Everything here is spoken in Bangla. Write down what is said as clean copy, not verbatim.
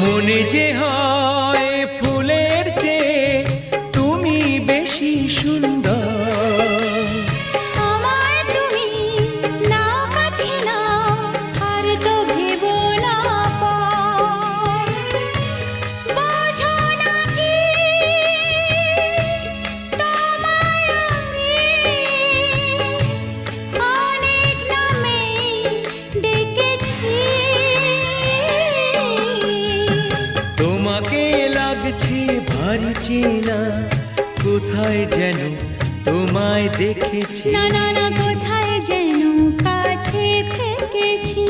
মনে যে হয় ফুলের চেয়ে তুমি বেশি সুন্দর। আমায় তুমি না কাছে নাও, আর তো ভেবো না পর। বোঝো না কি তোমায় আমি অনেক নামেই ডেকেছি। তোমাকে লাগছে ভারী চেনা, কোথায় যেন তোমায় দেখেছি। না না না, কোথায় যেন কাছে থেকেছি।